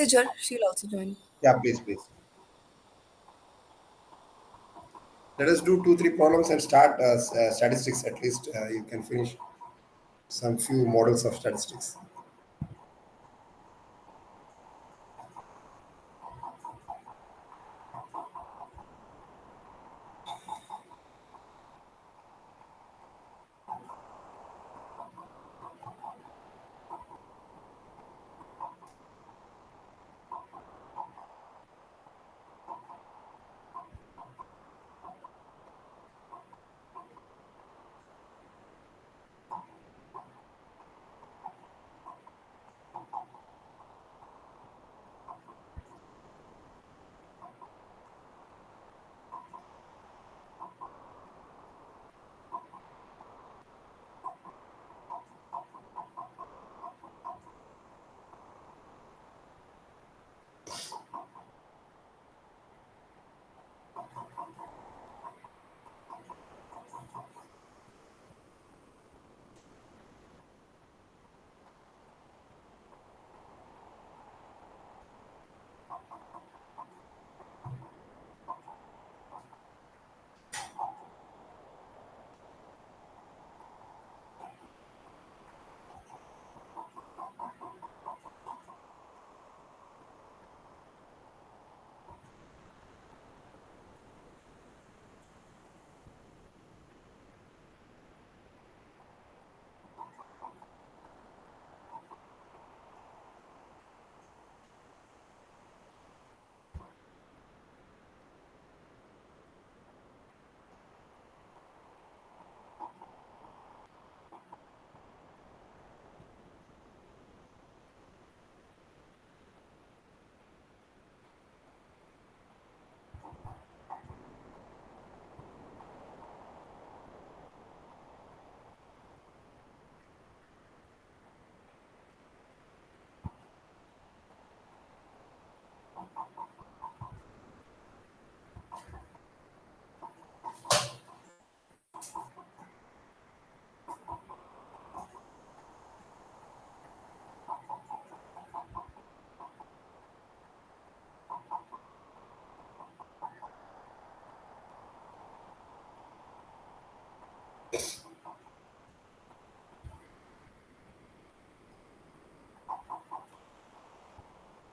Her, she'll also join. Yeah, please, please. Let us do 2, 3 problems and start statistics. At least you can finish some few models of statistics.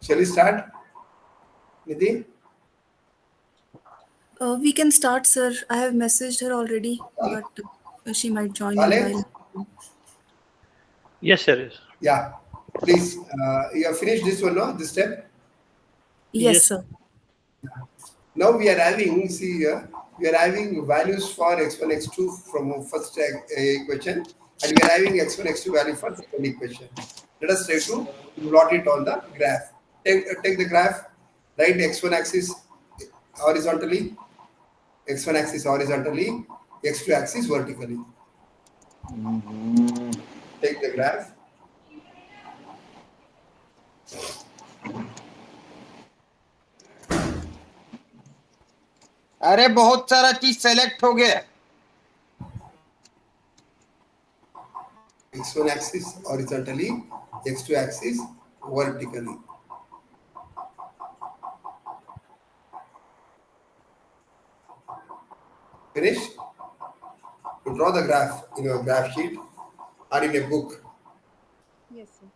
Shall we start, Nidhi? We can start, sir. I have messaged her already, but she might join in Kale? while. Yes, sir. Yes. Yeah, please. You have finished this one, no? This step. Yes, Yes. sir. Now we are having, see here, we are having values for x1, x2 from first equation, and we are having x1, x2 value for second equation. Let us try to plot it on the graph. Take the graph, right? X1 axis horizontally, x1 axis horizontally, x2 axis vertically. Take the graph. अरे बहुत सारा चीज select हो गया X1 axis horizontally, x2 axis vertically. Finish? You draw the graph in your graph sheet or in a book. Yes, sir.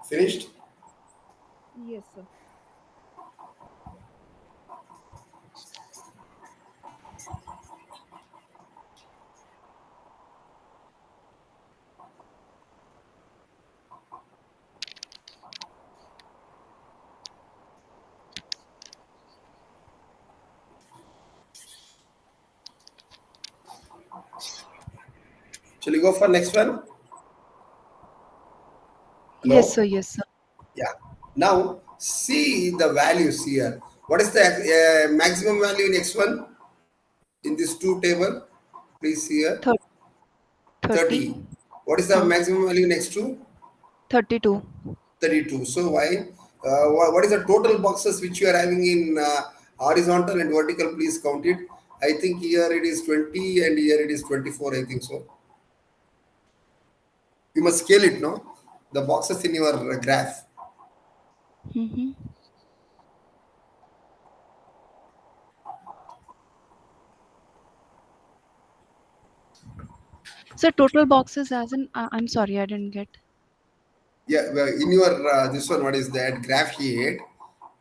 Finished? Yes, sir. Shall we go for next one? Yes, Hello? sir. Yes, sir. Yeah. Now, see the values here. What is the maximum value in x1 in this two table? Please here. Thir- 30. 30. What is the Huh. maximum value in x2? 32. 32. So why? What is the total boxes which you are having in horizontal and vertical? Please count it. I think here it is 20 and here it is 24. I think so. You must scale it, no? The boxes in your graph. Mm-hmm. So total boxes as in, I'm sorry, I didn't get. Yeah, well, in your this one, what is that graph sheet? Huh?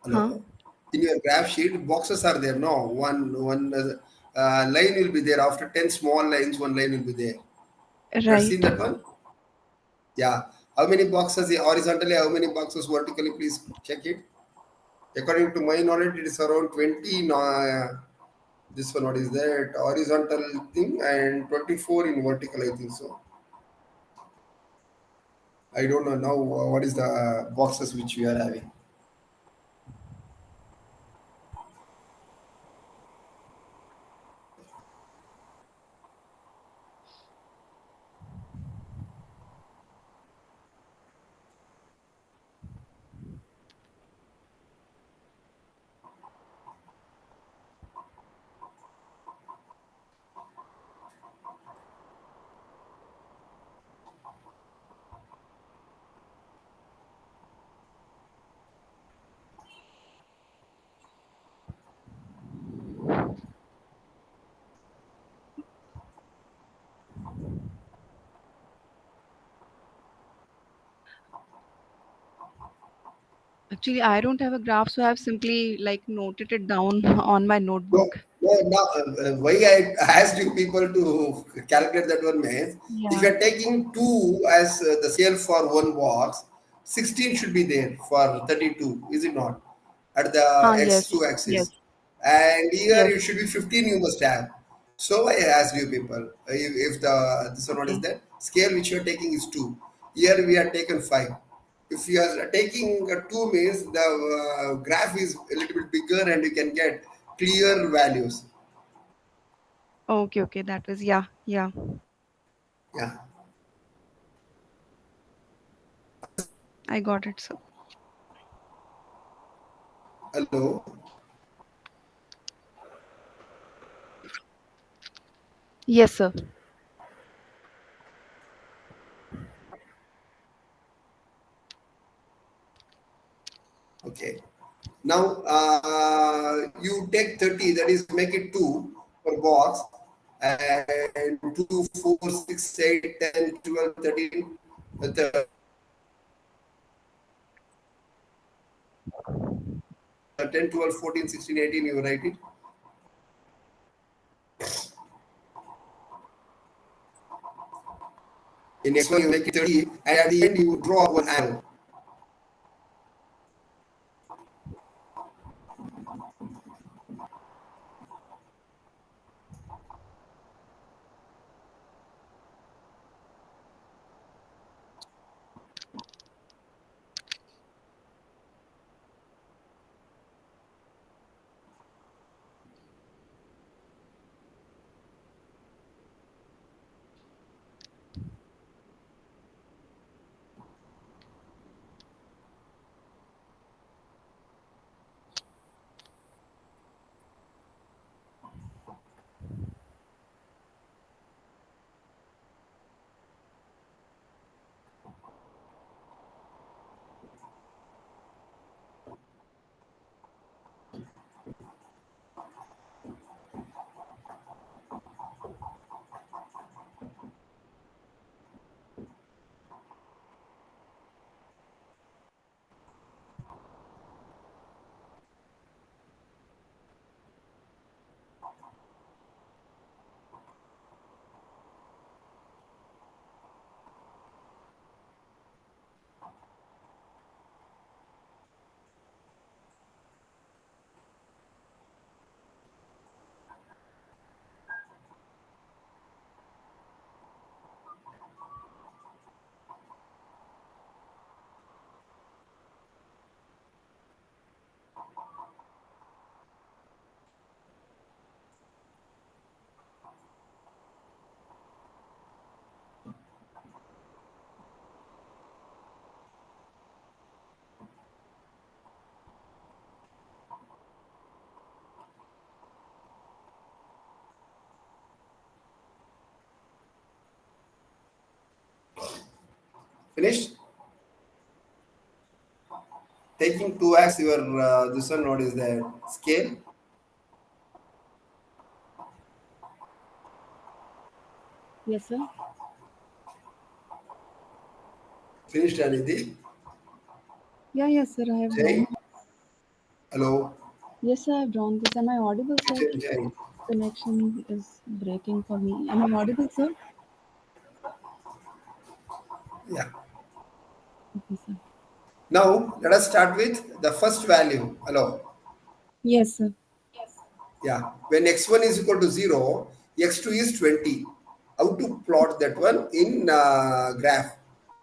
Hello. In your graph sheet, boxes are there. No, one line will be there. After 10 small lines, one line will be there. You have Right. seen that one? Yeah. How many boxes horizontally? How many boxes vertically? Please check it. According to my knowledge, it is around 20. This one, what is that? Horizontal thing and 24 in vertical, I think so. I don't know now what is the boxes which we are having. Actually, I don't have a graph, so I've simply like noted it down on my No, notebook. no, now, why I asked you people to calculate that one means if you Yeah. are taking 2 as the scale for one box, 16 should be there for 32, is it not? At the Yes. x2 Yes. axis. And here Yes. it should be 15 you must have. So I asked you people if the this one what is Okay. that scale which you are taking is 2. Here we are taken 5. If you are taking 2 means the graph is a little bit bigger and you can get clear values. Okay. Okay. That was, yeah. Yeah. Yeah. I got it, sir. Hello. Yes, sir. Okay. Now you take 30, that is make it 2 per box, and 2, 4, 6, 8, 10, 12, 13, 10, 12, 14, 16, 18, you write it. In next one, you make it 30, and at the end, you draw one arrow. Finished? Taking 2x, your this one, what is the scale? Yes, sir. Finished, Anidhi? Yeah, yes, sir. I have Jay? drawn. Hello? Yes, sir. I have drawn this. Am I audible, sir? Jay. Connection is breaking for me. Am I audible, sir? Yeah. Okay, sir. Now, let us start with the first value. Hello? Yes, sir. Yeah. When x1 is equal to 0, x2 is 20. How to plot that one in graph?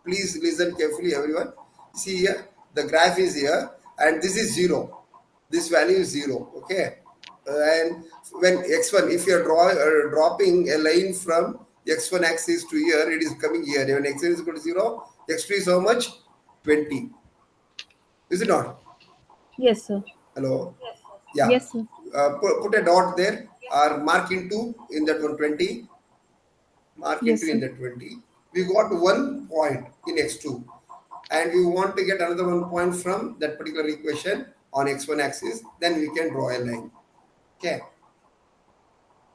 Please listen carefully, everyone. See here, the graph is here, and this is 0. This value is 0. Okay. And when x1, if you are dropping a line from x1 axis to here, it is coming here. When x1 is equal to 0, x2 is how much? 20. Is it not? Yes, sir. Hello? Yeah. Yes, sir. Put a dot there or mark into in that 120. Mark Yes, into in sir. that 20. We got 1 point in x2 and we want to get another 1 point from that particular equation on x1 axis. Then we can draw a line. Okay.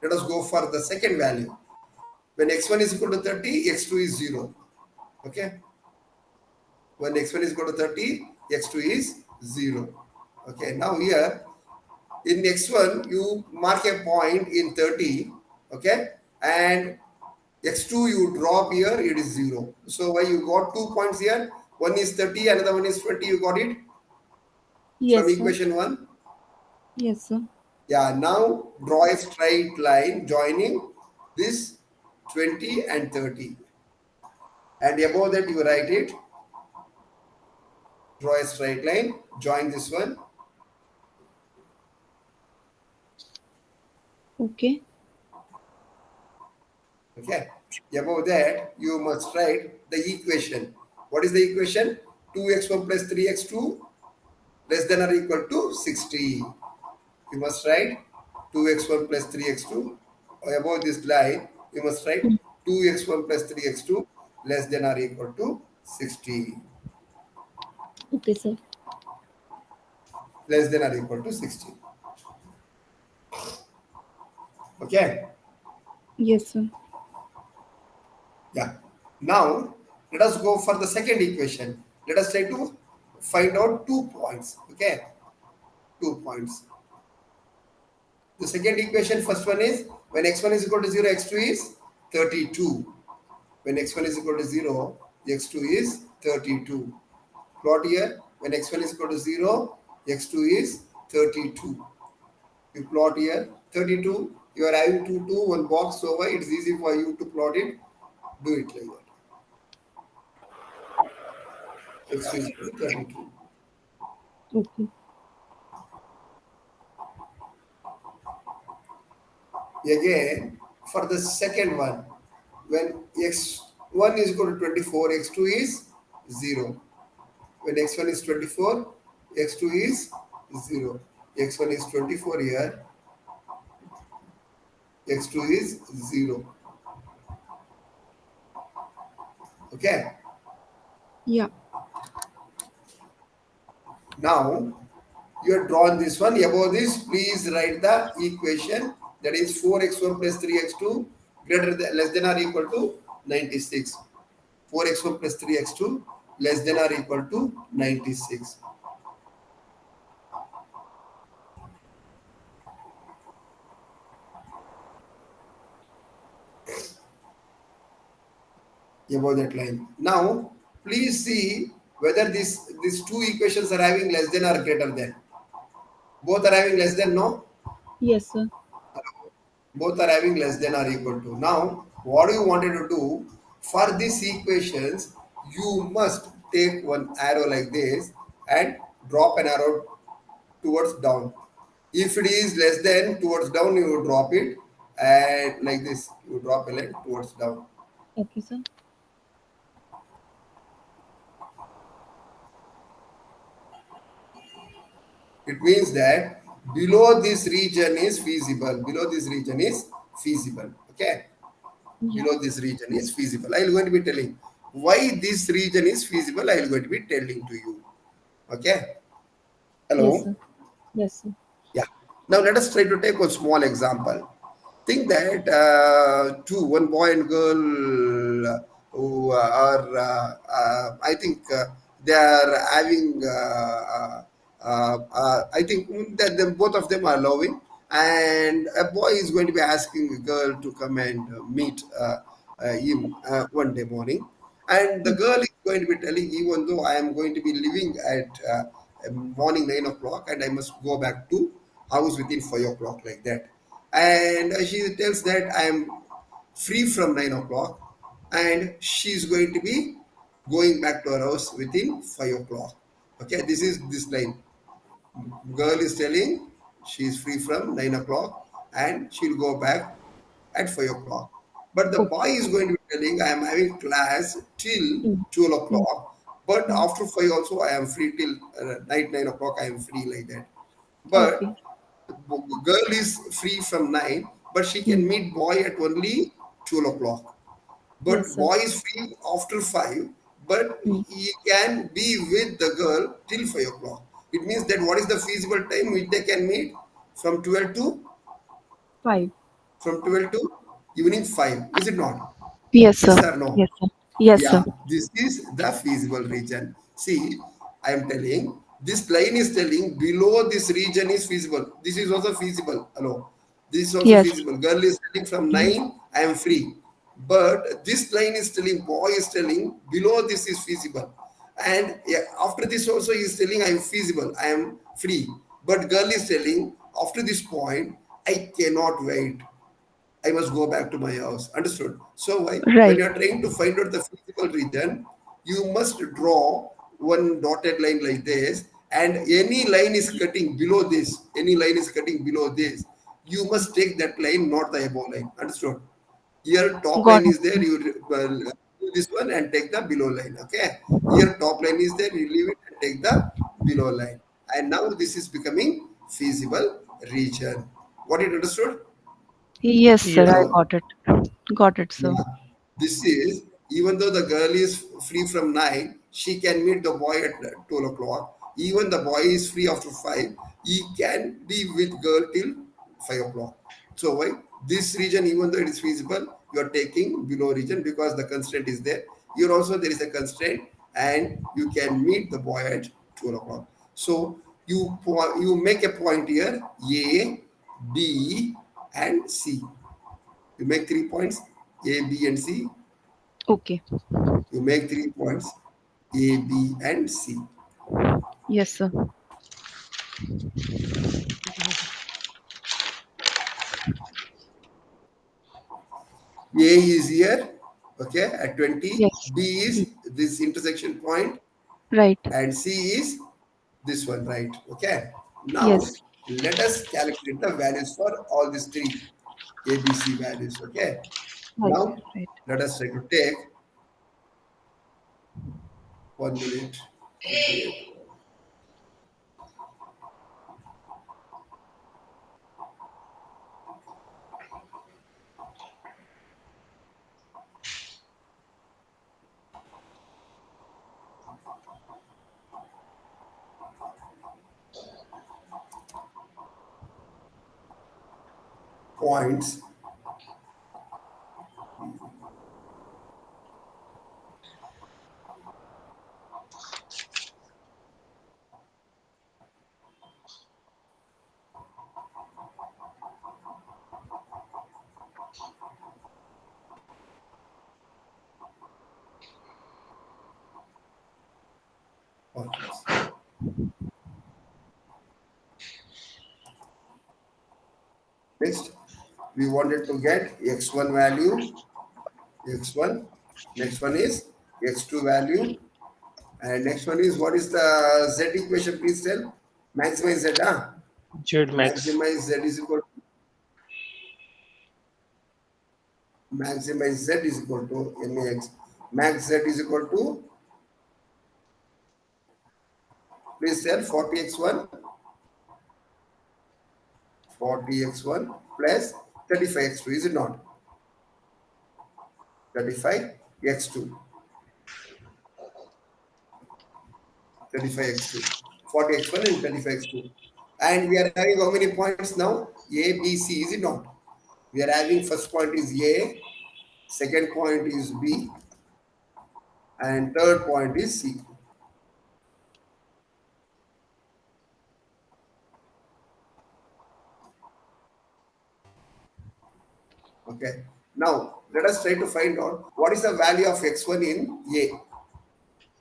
Let us go for the second value. When x1 is equal to 30, x2 is 0. Okay. When x1 is equal to 30, x2 is 0. Okay. Now here in x1 you mark a point in 30, okay, and x2 you drop here, it is 0. So why you got 2 points here? One is 30, another one is 20. You got it from Yes, sir. equation 1. Yes, sir. Yeah, now draw a straight line joining this 20 and 30, and above that you write it. Draw a straight line, join this one. Okay. Okay. Above that, you must write the equation. What is the equation? 2x1 plus 3x2 less than or equal to 60. You must write 2x1 plus 3x2. Above this line, you must write 2x1 plus 3x2 less than or equal to 60. Okay, sir. Less than or equal to 60. Okay. Yes, sir. Yeah. Now, let us go for the second equation. Let us try to find out 2 points. Okay. 2 points. The second equation, first one is when x1 is equal to 0, x2 is 32. When x1 is equal to 0, x2 is 32. Plot here, when x1 is equal to 0, x2 is 32. You plot here 32. You are having 1 box over. It's easy for you to plot it. Do it like that. X2 is equal to 32. Okay. Again, for the second one, when x1 is equal to 24, x2 is 0. When x1 is 24, x2 is 0. x1 is 24 here, x2 is 0. Okay. Yeah. Now, you have drawn this one. Above this, please write the equation. That is 4x1 plus 3x2 greater than less than or equal to 96. 4x1 plus 3x2 less than or equal to 96. Above that line. Now, please see whether these two equations are having less than or greater than. Both are having less than, no? Yes, sir. Both are having less than or equal to. Now, what you wanted to do for these equations, you must take one arrow like this and drop an arrow towards down. If it is less than towards down, you drop it, and like this, you drop a line towards down. Okay, sir. It means that below this region is feasible. Below this region is feasible. Okay. Yeah. Below this region is feasible. I will going to be telling Why this region is feasible, I will going to be telling to you. Okay. Yes, Hello. sir. Yes, sir. Yeah. Now let us try to take a small example. Think that two, one boy and girl who are, I think they are having, I think that them, both of them are loving, and a boy is going to be asking a girl to come and meet him one day morning, and the Mm. girl is going to be telling, even though I am going to be leaving at morning 9 o'clock, and I must go back to house within 5 o'clock, like that. And she tells that I am free from 9 o'clock, and she's going to be going back to her house within 5 o'clock. Okay, this is this line. Girl is telling she is free from 9 o'clock and she'll go back at 5 o'clock. But the boy Okay. is going to be telling, I am having class till Mm. 12 Mm. o'clock, but Mm. after 5 also I am free till night 9 o'clock, I am free, like that. Okay. But girl is free from 9, but she can Mm. meet boy at only 12 o'clock. Yes, But sir. boy is free after 5, but Mm. he can be with the girl till 5 o'clock. It means that what is the feasible time which they can meet? From 12 to 5. from 12 to evening 5, is it not? Yes, sir. Yes or no? Yes, sir. Yes, sir. Yeah, this is the feasible region. See, I am telling, this line is telling below this region is feasible. This is also feasible. Hello. This is also Yes. feasible. Girl is telling from Mhm. 9, I am free. But this line is telling, boy is telling below this is feasible. And yeah, after this also he is telling I am feasible, I am free. But girl is telling after this point, I cannot wait. I must go back to my house. Understood? So why, when Right. you are trying to find out the physical region, you must draw one dotted line like this, and any line is cutting below this. Any line is cutting below this. You must take that line, not the above line. Understood? Here top Got line it, is there. sir. You do this one and take the below line. Okay. Here top line is there. You leave it and take the below line. And now this is becoming feasible region. What you understood? Yes, sir. Yes, I sir. Hello. got it. Got it, sir. Yeah, this is, even though the girl is free from 9, she can meet the boy at 12 o'clock. Even the boy is free after 5, he can be with girl till 5 o'clock. So why this region, even though it is feasible, you are taking below region because the constraint is there. Here also there is a constraint, and you can meet the boy at 12 o'clock. So you make a point here, A, B, and C. You make 3 points, A, B, and C. Okay. You make 3 points, A, B, and C. Yes, sir. A is here, okay, at 20. Yes. B Mm. is this intersection point, Right. and C is this one, right? Okay. Now Yes. let us calculate the values for all these three A, B, C values. Okay. Right. Now Right. let us try to take 1 minute. Okay. Points. Points. Next, we wanted to get x1 value, x1. Next one is x2 value. And next one is, what is the z equation? Please tell. Maximize z. Z max. Maximize z is equal to, maximize z is equal to max. Max z is equal to, please tell, 40x1, 40x1 plus 35x2. Is it not? 35x2. 35x2. 40x1 and 35x2. And we are having how many points now? A, B, C, is it not? We are having first point is A, second point is B, and third point is C. Okay. Now, let us try to find out what is the value of x1 in A.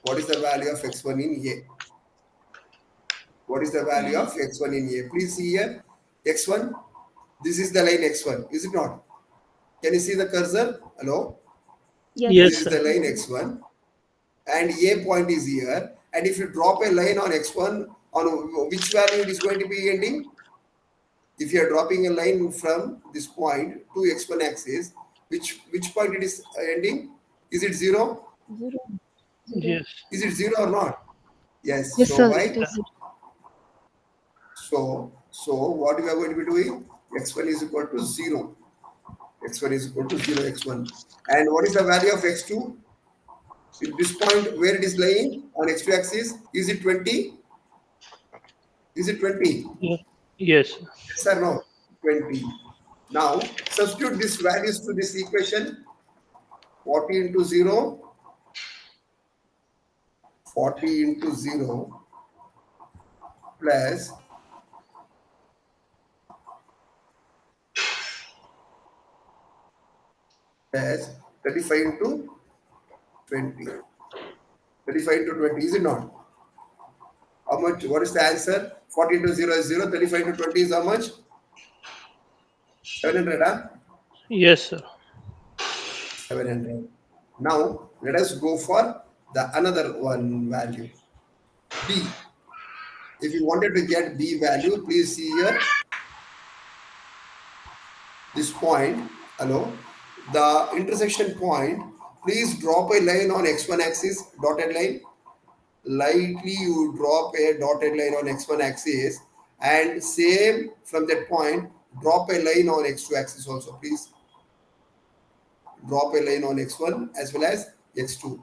What is the value of x1 in A? What is the value of x1 in A? Please see here. X1, this is the line x1, is it not? Can you see the cursor? Hello? Yes. Yes, This is sir. the line x1, and A point is here. And if you drop a line on x1, on which value it is going to be ending? If you are dropping a line from this point to x1 axis, which point it is ending? Is it 0? 0. 0. Yes. Is it 0 or not? Yes. Yes, So sir. why? It is. So what we are going to be doing? X1 is equal to 0. X1 is equal to 0, x1. And what is the value of x2? At this point where it is lying on x2 axis, is it 20? Is it 20? Ye- Yes. Yes or no? 20. Now substitute these values to this equation. 40 into 0, 40 into 0 plus 35 into 20. 35 into 20, is it not? How much? What is the answer? 40 into 0 is 0. 35 into 20 is how much? 700, huh? Yes, sir. 700. Now let us go for the another one value. B. If you wanted to get B value, please see here this point. Hello. The intersection point. Please drop a line on x1 axis, dotted line. Lightly you drop a dotted line on x1 axis, and same from that point drop a line on x2 axis also. Please drop a line on x1 as well as x2.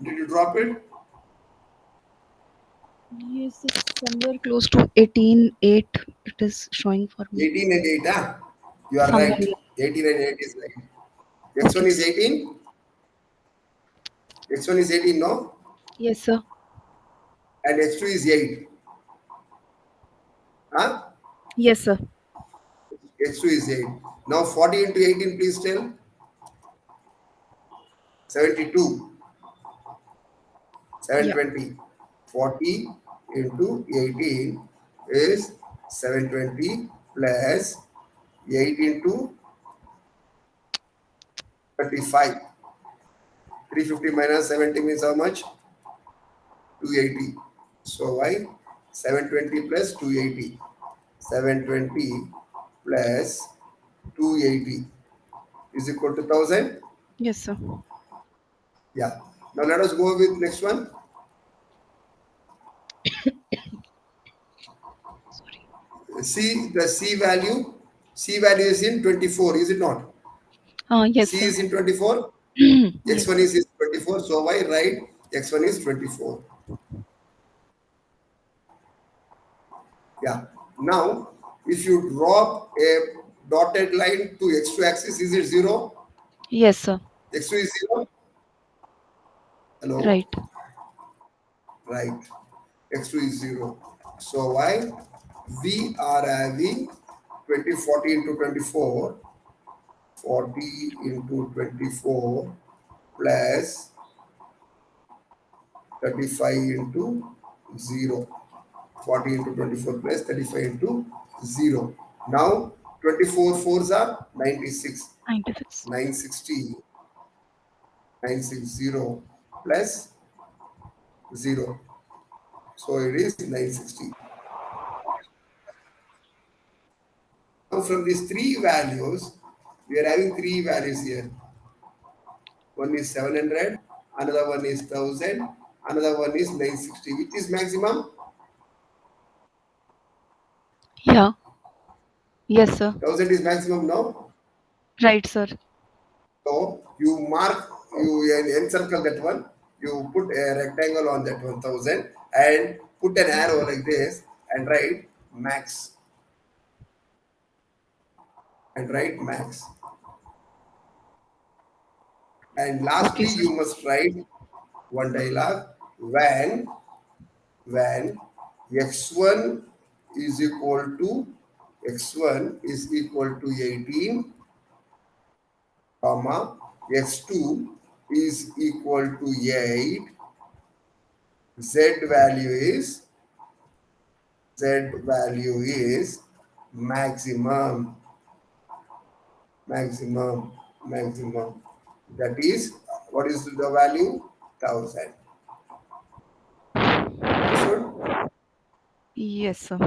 Did you drop it? Yes, it's somewhere Close to 18.8. It is showing for me. 18 and 8, huh? You are Somewhere. right. 18 and 8 is right. X1 Okay. is 18. X1 is 18, no? Yes, sir. And X2 is 8. Huh? Yes, sir. X2 is 8. Now 40 into 18, please tell. 72. Yeah. 720. 40 into 18 is 720 plus 8 into 35. 350 minus 70 means how much? 280. So why? 720 plus 280. 720 plus 280 is equal to 1000. Yes, sir. Yeah. Now let us go with next one. Sorry. See the C value. C value is in 24, is it not? Yes, C sir. is in 24. Yes, X1 sir. is 24. So why right? X1 is 24. Yeah. Now, if you drop a dotted line to x2 axis, is it 0? Yes, sir. X2 is 0. Hello? Right. Right. X2 is 0. So why? We are having 20, 40 into 24. 40 into 24 plus 35 into 0. 40 into 24 plus 35 into 0. Now 24 fours are 96. 96. 960. 960 plus 0. So it is 960. Now Now from these three values, we are having three values here. One is 700, another one is 1000, another one is 960. Which is maximum? Yeah. Yes, sir. 1000 is maximum now. Right, sir. So you mark, you encircle that one, you put a rectangle on that 1000 and put an arrow like this and write max. And write max. And lastly, Okay, sir. you must write one dialog when x1 is equal to 18, comma x2 is equal to 8, z value is maximum. That is, what is the value? 1000. Understood? Yes, sir.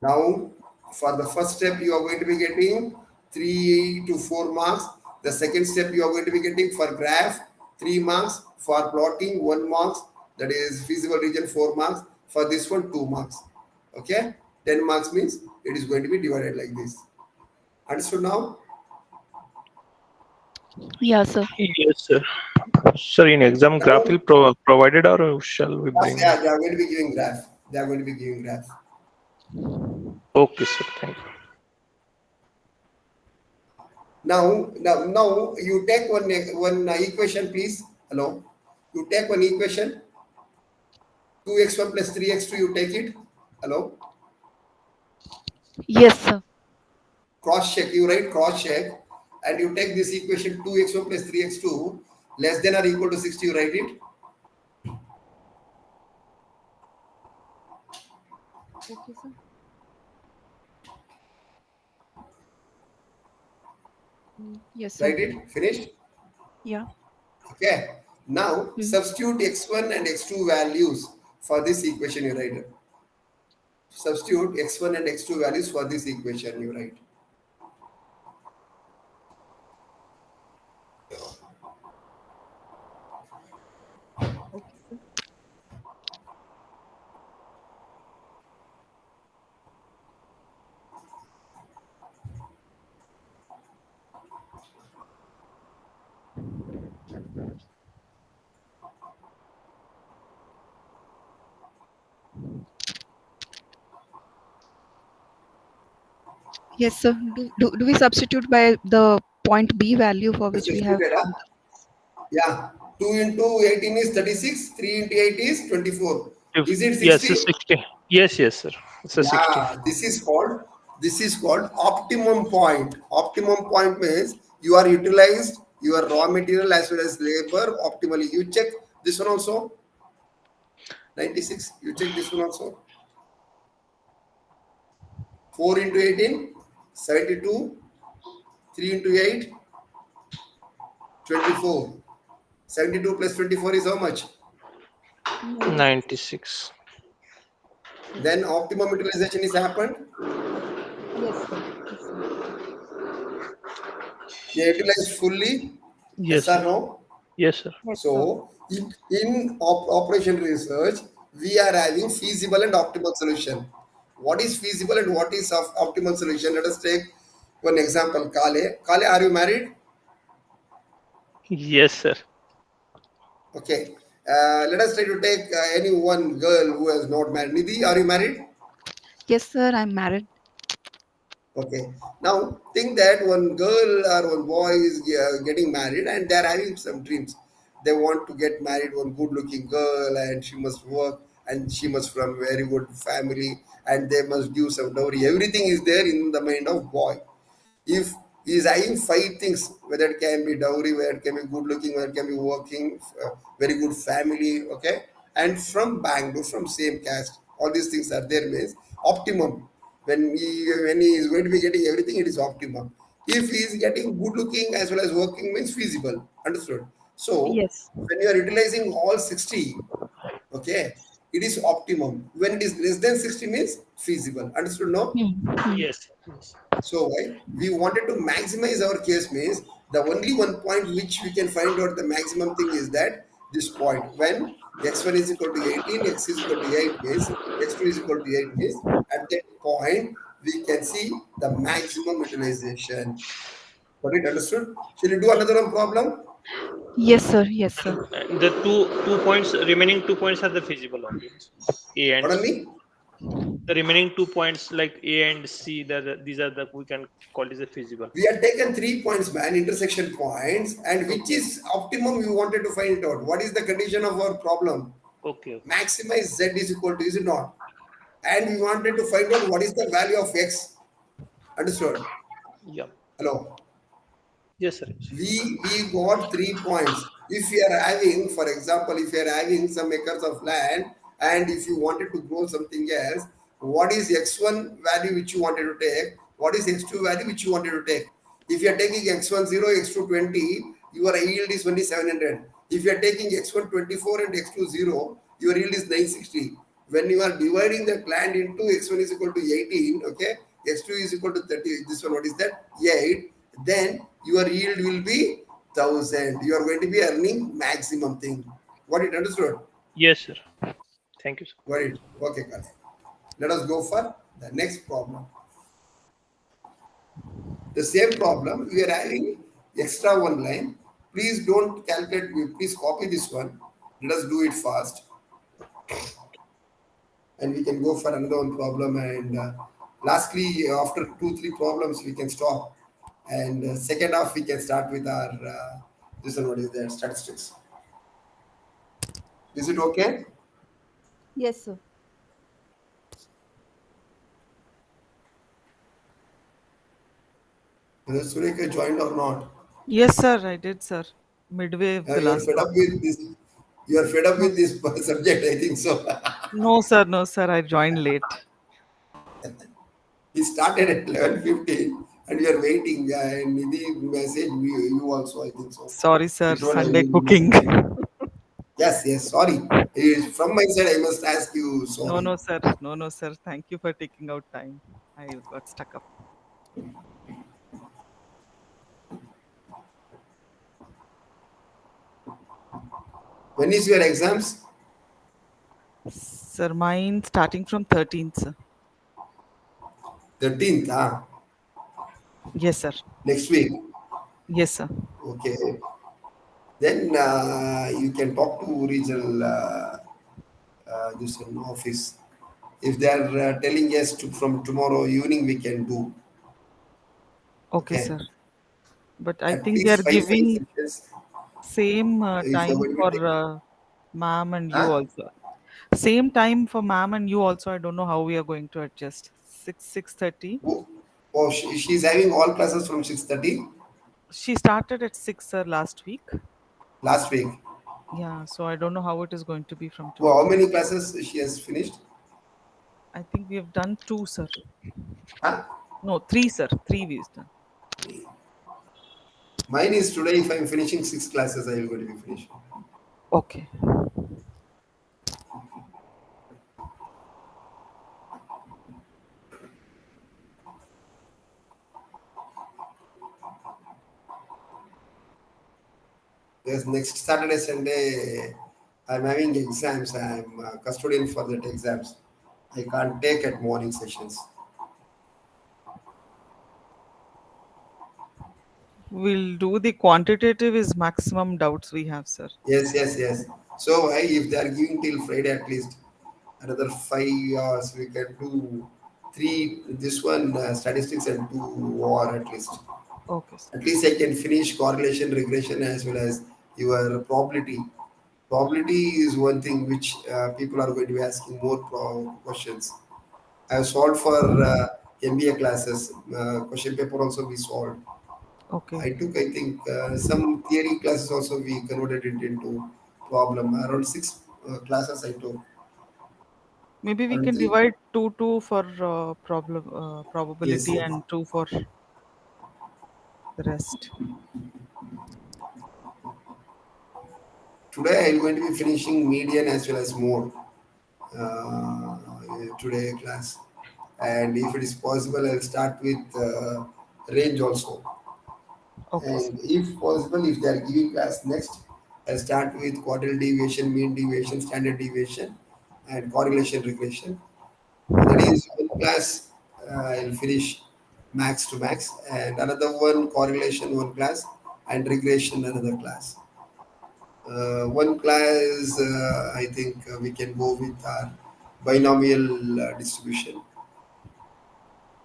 Now, for the first step, you are going to be getting 3 to 4 marks. The second step, you are going to be getting for graph 3 marks, for plotting 1 marks, that is feasible region 4 marks. For this one, 2 marks. Okay, 10 marks means it is going to be divided like this. Understood now? Yeah, sir. Yes, sir. Sir, in exam graph will provided or shall we bring? Yeah, they are going to be giving graph. Okay, sir. Thank you. Now you take one equation, please. Hello, you take one equation. 2x1 plus 3x2. You take it. Hello. Yes, sir. Cross check. You write cross check, and you take this equation 2x1 plus 3x2 less than or equal to 60. You write it. Okay, sir. Yes, sir. Write it. Finished. Yeah. Okay. Now substitute x1 and x2 values for this equation. You write it. Substitute x1 and x2 values for this equation. You write. Okay, sir. Yes, sir. Do we substitute by the point B value for which we have? Substituted. Yeah. 2 into 18 is 36. 3 into 8 is 24. Is it Yes, 60? 60. Yes, sir. It's a 60. Yeah. This is called optimum point. Optimum point means you are utilized your raw material as well as labor optimally. You check this one also. 96. You check this one also. 4 into 18, 72. 3 into 8, 24. 72 plus 24 is how much? 96. Then optimum utilization is happened. Yes, sir. Yes, sir. They utilize fully. Yes, Yes or sir. no? Yes, sir. Yes, sir. So in operation research, we are having feasible and optimal solution. What is feasible and what is optimal solution? Let us take one example. Kale, are you married? Yes, sir. Okay. Let us try to take any one girl who has not married. Nidhi, are you married? Yes, sir. I'm married. Okay. Now think that one girl or one boy is getting married and they are having some dreams. They want to get married one good-looking girl and she must work and she must from very good family and they must give some dowry. Everything is there in the mind of boy. If he is eyeing 5 things, whether it can be dowry, whether it can be good looking, whether it can be working, very good family, okay, and from Bangalore, from same caste, all these things are there means optimum. When he is going to be getting everything, it is optimum. If he is getting good looking as well as working means feasible. Understood? So Yes. when you are utilizing all 60, okay, it is optimum. When it is less than 60 means feasible. Understood? No. Yes. Yes. So why we wanted to maximize our case means the only one point which we can find out the maximum thing is that this point when x1 is equal to 18, x is equal to 8 means x2 is equal to 8 means at that point we can see the maximum utilization. Got it? Understood? Shall we do another one problem? Yes, sir. Yes, sir. And the two points, remaining 2 points are the feasible only. A and Pardon C. me? The remaining 2 points like A and C, these are the we can call it the feasible. We had taken 3 points, man, intersection points, and which Okay. is optimum we wanted to find out. What is the condition of our problem? Okay. Okay. Maximize z is equal to, is it not? And we wanted to find out what is the value of x. Understood? Yeah. Hello. Yes, sir. Yes. We got 3 points. If you are having, for example, if you are having some acres of land and if you wanted to grow something else, what is x1 value which you wanted to take? What is x2 value which you wanted to take? If you are taking x1 0, x2 20, your yield is only 700. If you are taking x1 24 and x2 0, your yield is 960. When you are dividing that land into x1 is equal to 18, okay, x2 is equal to 30, this one, what is that? 8, then your yield will be 1000. You are going to be earning maximum thing. Got it? Understood? Yes, sir. Thank you, sir. Got it? Okay, Kale. Let us go for the next problem. The same problem, we are having extra one line. Please don't calculate, please copy this one. Let us do it fast. And we can go for another one problem. And lastly, after 2, 3 problems, we can stop. And second half, we can start with our, this one, what is that, statistics. Is it okay? Yes, sir. Whether Sureka joined or not. Yes, sir, I did, sir. Midway of the You are last fed up problem. with this. You are fed up No, with this subject, I think so. no, sir, I joined late. He started at 11:15 and we are waiting. And Nidhi message you also, I think so. Sorry, sir, He told I Sunday will be cooking. messaging. Yes, yes, sorry. From my side, I must ask you sorry. No, sir. Thank you for taking out time. I got stuck up. When is your exams? Sir, mine starting from 13th, sir. 13th, Yes, sir. next week. Yes, sir. Okay. Then you can talk to regional this one, office. If they are telling us to, from tomorrow evening, we can do. Okay, Okay. sir. But I At think they least are five giving sessions. same If you're time going to for take, ma'am and you huh? also. Same time for ma'am and you also. I don't know how we are going to adjust. 6:30. Oh, oh, she's having all classes from 6:30 She started at 6, sir, last week. last week. Yeah, so I don't know how it is going to be from Well, how tomorrow. many classes she has finished? I think we have done 2, sir. Huh? No, 3, sir. 3 we've done. Mine is today. If I'm finishing 6 classes, I will going to be finishing. Okay. Because next Saturday, Sunday, I'm having exams. I'm custodian for that exams. I can't take at morning sessions. We'll do the quantitative is maximum doubts we have, sir. Yes, yes, yes. So if they are giving till Friday at least another 5 hours, we can do three. This one statistics and 2 or at least. Okay, sir. At least I can finish correlation, regression as well as your probability. Probability is one thing which people are going to be asking more questions. I have solved for MBA classes. Question paper also we solved. Okay. I took, I think, some theory classes also we converted it into problem. Around 6 classes I took. Maybe we Around can three. divide 2 for Yes, probability yes. and 2 for the rest. Today I'm going to be finishing median as well as mode. today class. And if it is possible, I'll start with range also. Okay, sir. And if possible, if they are giving class next, I'll start with quartile deviation, mean deviation, standard deviation, and correlation regression. That is one class. I'll finish max to max, and another one correlation one class, and regression another class. One class, I think we can go with our binomial distribution.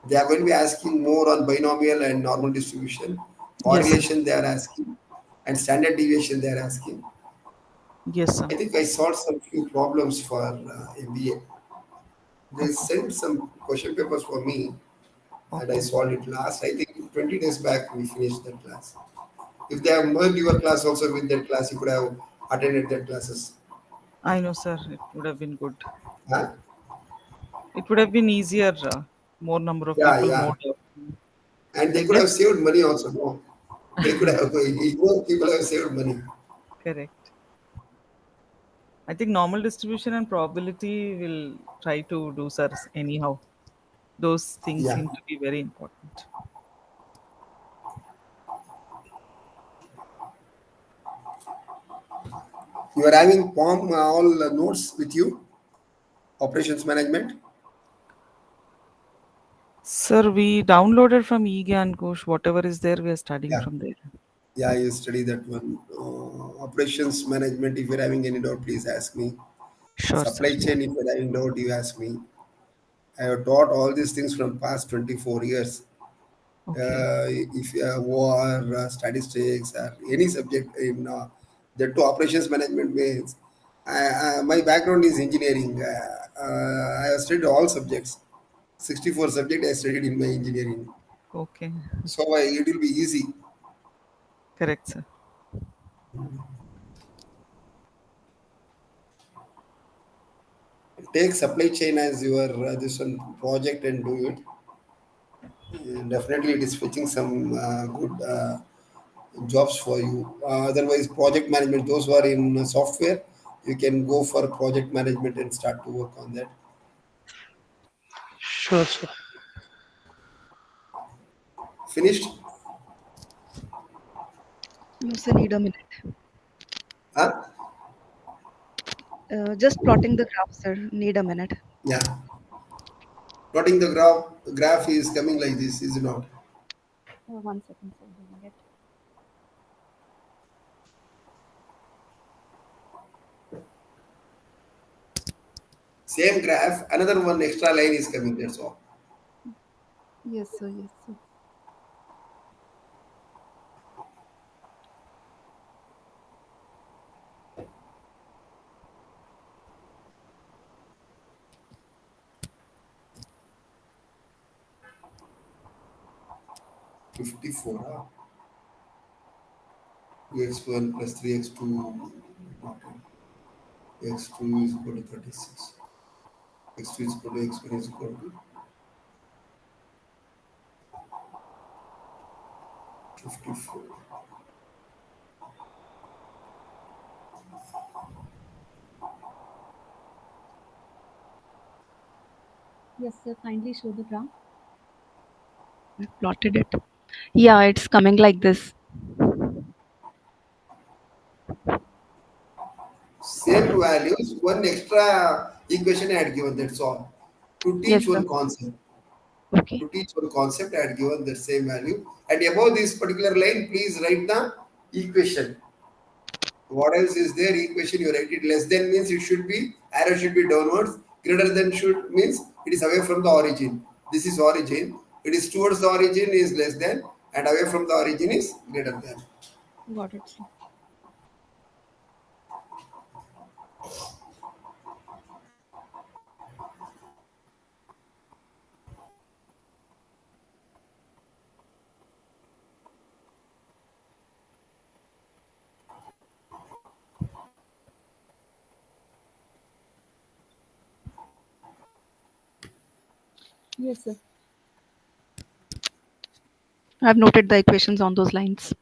They are going to be asking more on binomial and normal distribution. Yes, sir. Correlation they are asking, and standard deviation they are asking. Yes, sir. I think I solved some few problems for MBA. They Okay. sent some question papers for me, and I Okay. solved it last. I think 20 days back we finished that class. If they have merged your class also with that class, you could have attended that classes. I know, sir. It would have been good. Huh? It would have been easier. More number of Yeah, people, yeah. more. And I they could have guess saved money also. No, they could have. More people have saved money. correct. I think normal distribution and probability will try to do, sir. Anyhow, those things Yeah. seem to be very important. You are having POM all notes with you, operations management. Sir, we downloaded from eGyan Kosh. Whatever is there, we are studying Yeah. from there. Yeah, you study that one. Operations management. If you're having any doubt, please ask me. Sure, sir. Supply chain. If you're having doubt, you ask me. I have taught all these things from past 24 years. Okay. If you have war, statistics, or any subject in the two operations management means, my background is engineering. I have studied all subjects. 64 subjects I studied in my engineering. Okay. So it will be easy. Correct, sir. Take supply chain as your this one project and do it. Definitely, it is fetching some good jobs for you. Otherwise, project management, those who are in software, you can go for project management and start to work on that. Sure, sir. Finished? No, sir, need a minute. Huh? Just plotting the graph, sir. Need a minute. Yeah. Plotting the graph is coming like this, is it not? 1 second, sir. Doing it. Same graph, another one extra line is coming, that's all. Yes, sir. Yes, sir. 54. 2x1 plus 3x2, x2 is equal to 36. X2 is equal to x1 is equal to 54. Yes, sir. Kindly show the graph. I plotted it. Yeah, it's coming like this. Same values, one extra equation I had given, that's all. To teach Yes, sir. one concept. Okay. To teach one concept, I had given the same value. And above this particular line, please write the equation. What else is there? Equation, you write it. Less than means it should be, arrow should be downwards. Greater than should means it is away from the origin. This is origin. It is towards the origin is less than, and away from the origin is greater than. Got it, sir. Yes, sir. I've noted the equations on those lines.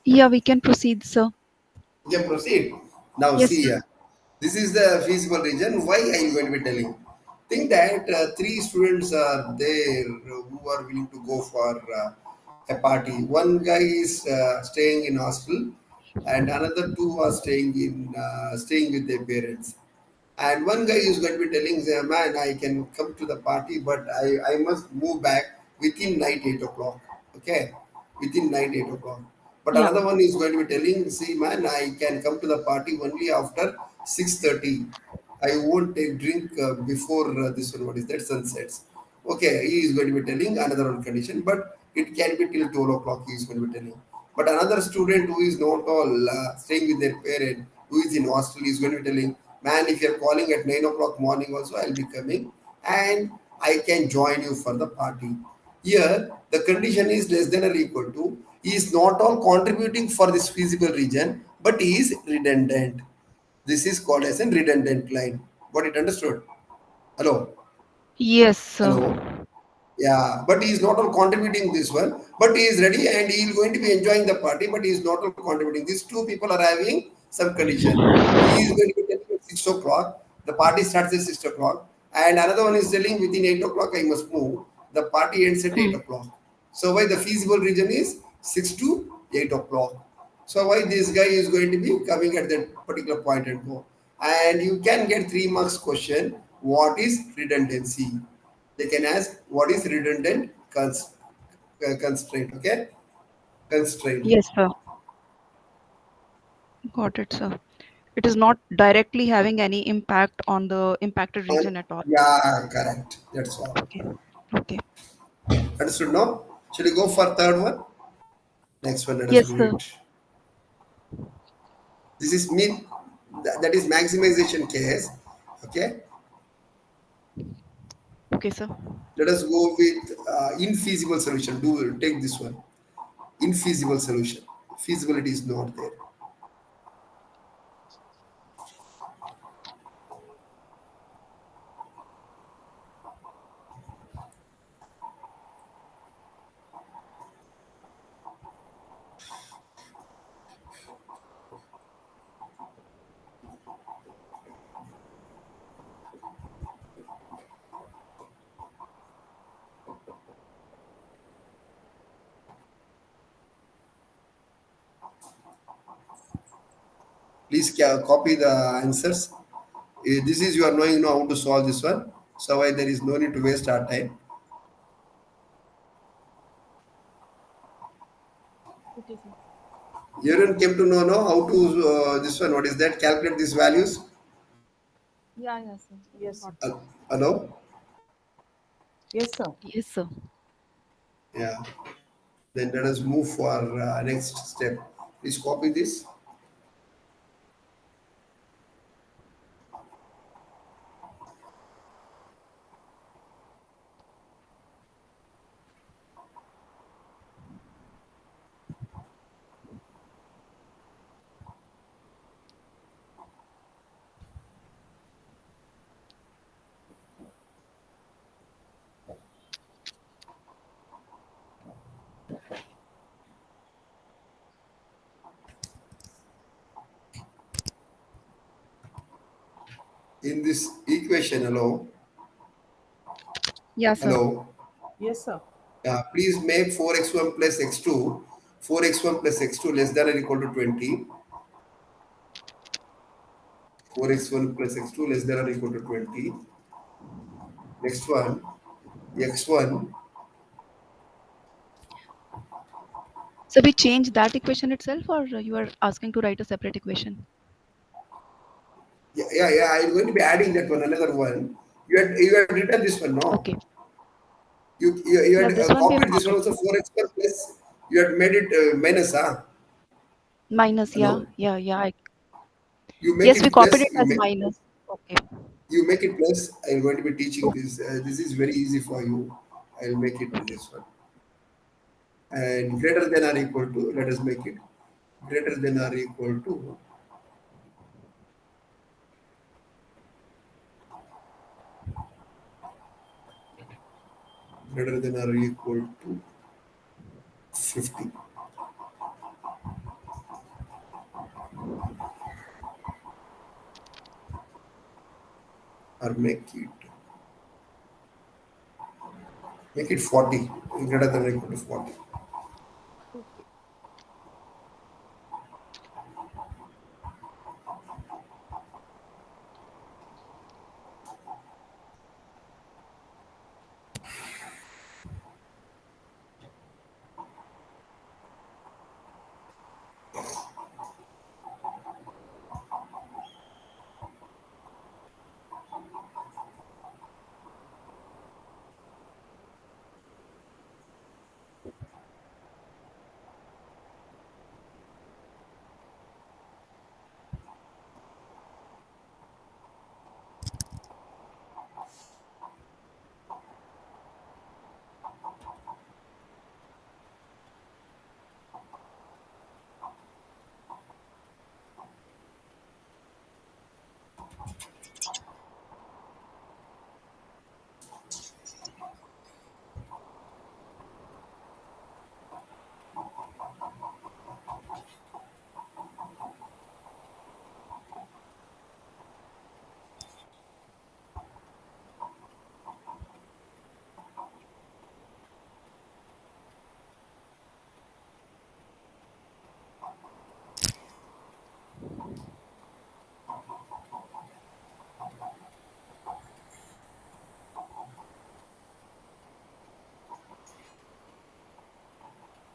Yeah, we can proceed, sir. You can proceed. Now Yes, see sir. here. This is the feasible region. Why I am going to be telling. Think that three students are there who are willing to go for a party. One guy is staying in hostel, and another two are staying with their parents. And one guy is going to be telling them, man, I can come to the party, but I must move back within night 8 o'clock. Okay, within night 8 o'clock. But Yeah. another one is going to be telling, see, man, I can come to the party only after 6:30. I won't take drink before this one. What is that? Sunsets. Okay, he is going to be telling another one condition, but it can be till 12 o'clock. He is going to be telling. But another student who is not all staying with their parent, who is in hostel, is going to be telling, man, if you're calling at 9 o'clock morning, also I'll be coming and I can join you for the party. Here, the condition is less than or equal to, he is not all contributing for this feasible region, but he is redundant. This is called as a redundant line. Got it understood? Hello? Yes, sir. Hello? Yeah, but he is not all contributing this one, but he is ready and he is going to be enjoying the party, but he is not all contributing. These two people are having some condition. He is going to be telling at 6 o'clock, the party starts at 6 o'clock, and another one is telling within 8 o'clock I must move. The party ends at 8 Hmm. o'clock. So why the feasible region is 6 to 8 o'clock. So why this guy is going to be coming at that particular point and go. And you can get 3 marks question. What is redundancy? They can ask what is redundant constraint. Okay, constraint. Yes, sir. Got it, sir. It is not directly having any impact on the impacted And region at all. yeah, correct. That's all. Okay. Okay. Understood now? Shall we go for third one? Next one, let us Yes, do sir. it. This is mean that is maximization case. Okay, Okay, sir. let us go with infeasible solution. Do take this one. Infeasible solution. Feasibility is not there. Please copy the answers. This is you are knowing now how to solve this one. So why there is no need to waste our time. Okay, sir. Everyone came to know how to this one. What is that? Calculate these values. Yeah, yeah, sir. Yes. Got it. Hello. Yes, sir. Yes, sir. Yeah. Then let us move for next step. Please copy this. In this equation, hello, Yeah, sir. hello. Yes, sir. Please make 4x1 plus x2, 4x1 plus x2 less than or equal to 20. 4x1 plus x2 less than or equal to 20. Next one, x1. So we change that equation itself, or you are asking to write a separate equation? Yeah. I'm going to be adding that one, another one. You had written this one, no? Okay. You Yeah, had this one we have copied this one copied. also 4x1 plus. You had made it minus, huh? Minus, yeah. Hello. Yeah, yeah. You make Yes, we it copied plus. it as minus. Okay. You make it plus. I'm going to be teaching Okay. this. This is very easy for you. I'll make it this one. And greater than or equal to, let us make it greater than or equal to greater than or equal to 50. Or make it 40, greater than or equal to 40. Okay.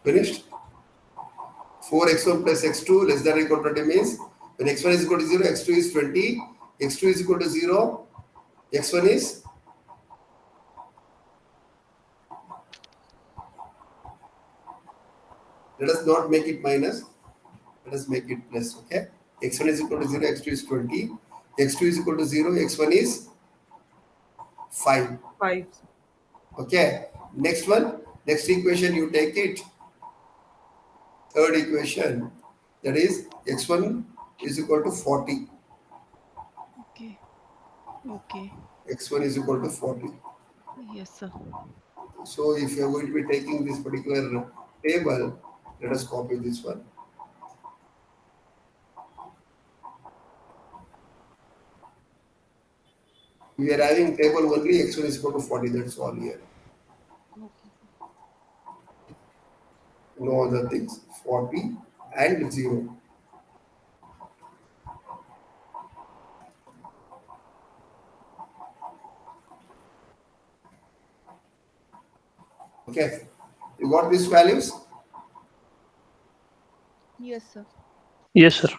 Finished? 4x1 plus x2 less than or equal to 20 means when x1 is equal to 0, x2 is 20, x2 is equal to 0, x1 is let us not make it minus, let us make it plus. Okay, x1 is equal to 0, x2 is 20, x2 is equal to 0, x1 is 5. 5. Okay, next one, next equation you take it, third equation, that is x1 is equal to 40, Okay. Okay. x1 is equal to 40. Yes, sir. So if you are going to be taking this particular table, let us copy this one. We are having table only x1 is equal to 40, that's all here. Okay, sir. No other things. 40 and 0. Okay. You got these values? Yes, sir. Yes, sir.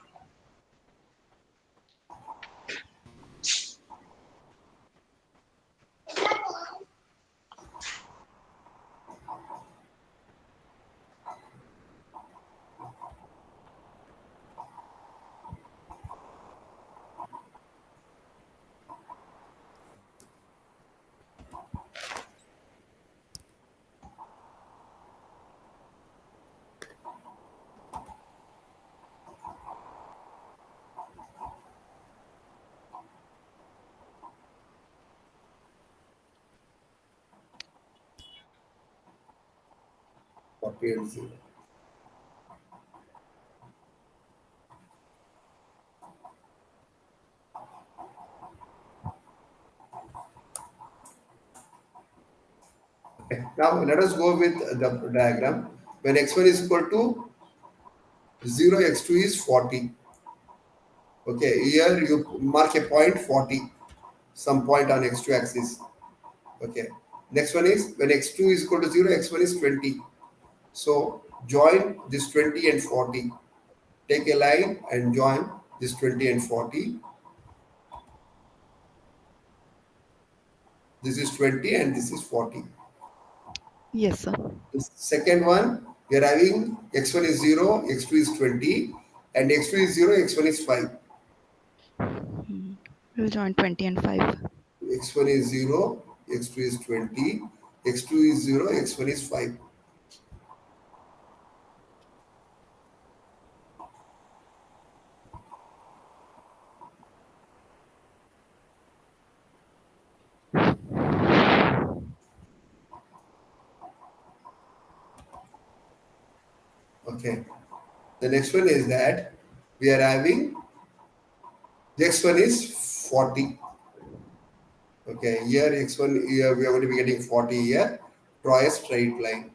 Forty and 0. Okay. Now let us go with the diagram. When x1 is equal to 0, x2 is 40. Okay, here you mark a point 40, some point on x2 axis. Okay. Next one is when x2 is equal to 0, x1 is 20. So join this 20 and 40. Take a line and join this 20 and 40. This is 20 and this is 40. Yes, sir. The second one, we are having x1 is 0, x2 is 20, and x2 is 0, x1 is 5. We'll join 20 and 5. x1 is 0, x2 is 20, x2 is 0, x1 is 5. Okay. The next one is that we are having, next one is 40. Okay, here x1, here we are going to be getting 40 here. Draw a straight line.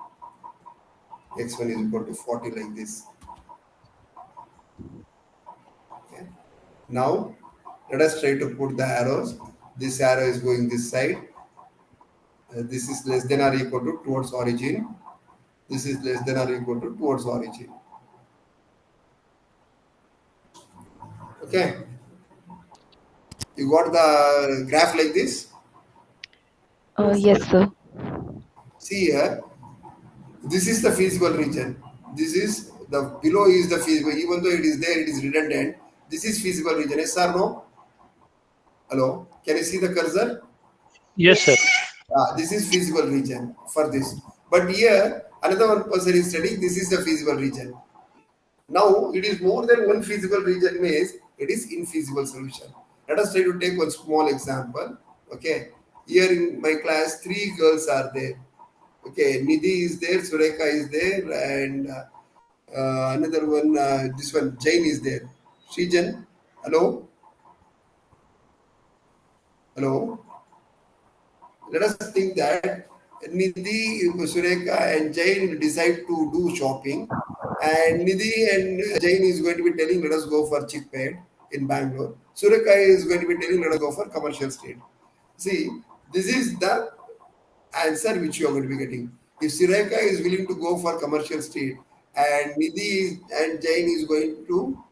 X1 is equal to 40 like this. Okay. Now, let us try to put the arrows. This arrow is going this side. This is less than or equal to towards origin. This is less than or equal to towards origin. Okay. You got the graph like this? Yes, sir. See here, this is the feasible region. This is the below is the feasible, even though it is there, it is redundant. This is feasible region. Yes or no? Hello? Can you see the cursor? Yes, sir. This is feasible region for this. But here, another one person is studying, this is the feasible region. Now, it is more than one feasible region means it is infeasible solution. Let us try to take one small example. Okay. Here in my class, 3 girls are there. Okay. Nidhi is there, Sureka is there, and another one, this one, Jain is there. Srijan, hello? Hello? Let us think that Nidhi, Sureka, and Jain decide to do shopping, and Nidhi and Jain is going to be telling, let us go for Chickpet in Bangalore. Sureka is going to be telling, let us go for commercial street. See, this is the answer which you are going to be getting. If Sureka is willing to go for commercial street, and Nidhi and Jain is going to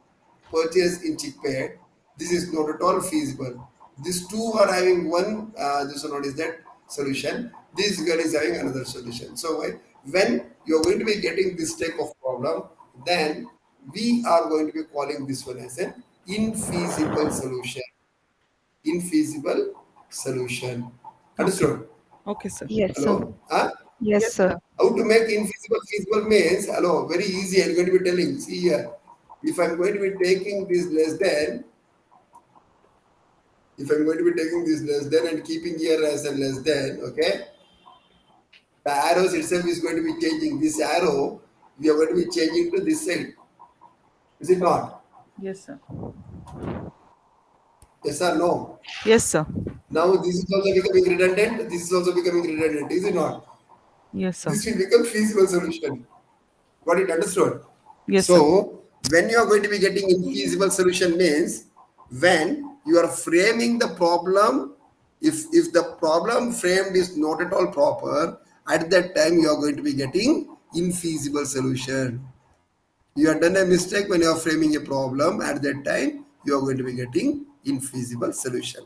purchase in Chickpet, this is not at all feasible. These two are having one, this one, what is that solution? This girl is having another solution. So when you are going to be getting this type of problem, then we are going to be calling this one as an infeasible solution. Infeasible solution. Okay. Understood? Okay, sir. Yes, sir. Hello? Huh? Yes, Yes, sir. sir. How to make infeasible feasible means, hello, very easy. I'm going to be telling. See here, if I'm going to be taking this less than, if I'm going to be taking this less than and keeping here as a less than, okay, the arrows itself is going to be changing. This arrow, we are going to be changing to this side. Is it not? Yes, sir. Yes or no? Yes, sir. Now this is also becoming redundant. This is also becoming redundant. Is it not? Yes, sir. This will become feasible solution. Got it understood? Yes, sir. So when you are going to be getting infeasible solution means when you are framing the problem, if the problem framed is not at all proper, at that time you are going to be getting infeasible solution. You have done a mistake when you are framing a problem, at that time you are going to be getting infeasible solution.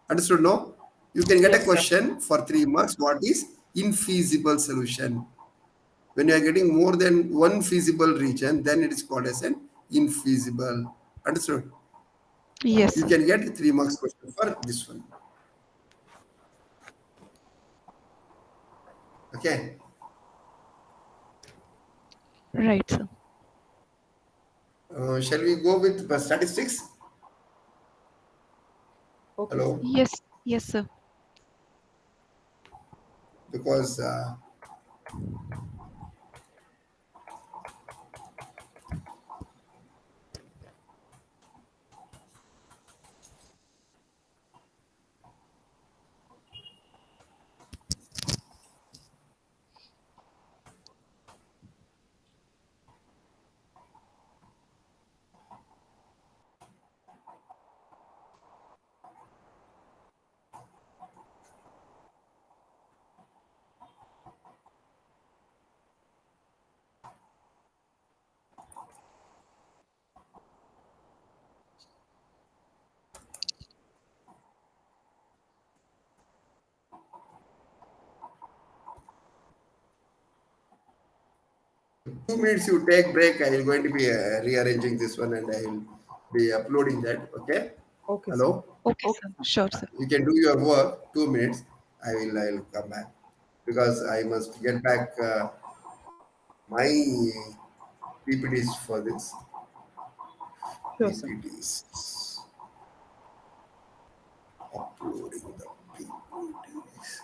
Understood? No? You can get a Yes, sir. question for 3 marks. What is infeasible solution? When you are getting more than one feasible region, then it is called as an infeasible. Understood? Yes, You sir. can get 3 marks question for this one. Okay. Right, sir. Shall we go with statistics? Okay, sir. Hello? Yes, yes, sir. Because 2 minutes you take break. I will going to be rearranging this one and I will be uploading that. Okay. Okay, sir. Hello? Okay, Okay, sir. sir. Sure, sir. You can do your work. 2 minutes. I will come back because I must get back my PPTs for this. Sure, sir. PPTs. Uploading the PPTs.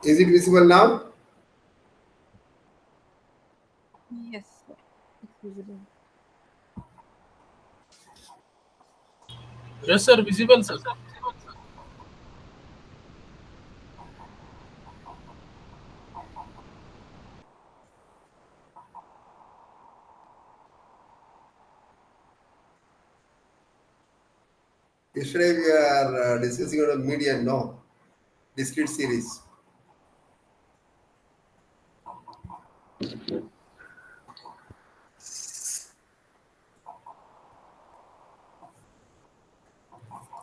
Is it visible now? Yes, sir. It's visible. Yes, sir. Visible, sir. Yesterday we are discussing on a median, no, discrete series.